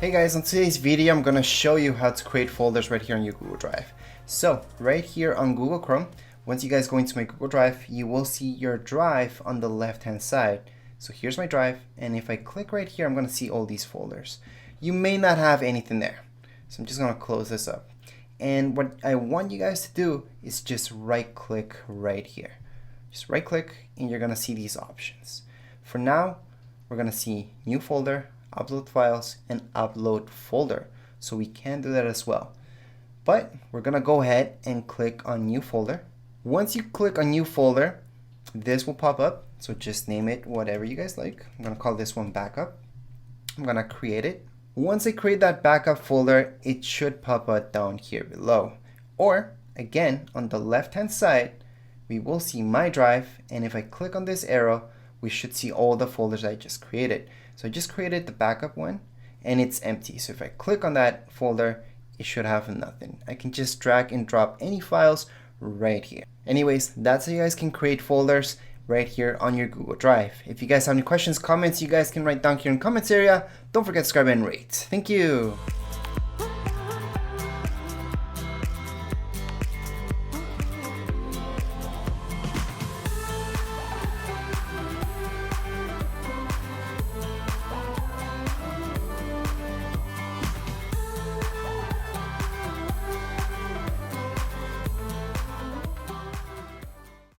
Hey guys, on today's video I'm gonna show you how to create folders right here on your Google Drive. So right here on Google Chrome, once you guys go into my Google Drive, you will see your drive on the left hand side. So here's my drive, and if I click right here, I'm gonna see all these folders. You may not have anything there, so I'm just gonna close this up. And what I want you guys to do is just right click right here. Just right click and you're gonna see these options. For now, we're gonna see new folder, upload files, and upload folder. So we can do that as well. But we're gonna go ahead and click on new folder. Once you click on new folder, this will pop up. So just name it whatever you guys like. I'm gonna call this one backup. I'm gonna create it. Once I create that backup folder, it should pop up down here below. Or again, on the left hand side, we will see my drive, and if I click on this arrow, we should see all the folders I just created. So I just created the backup one and it's empty. So if I click on that folder, it should have nothing. I can just drag and drop any files right here. Anyways, that's how you guys can create folders right here on your Google Drive. If you guys have any questions, comments, you guys can write down here in the comments area. Don't forget to subscribe and rate. Thank you.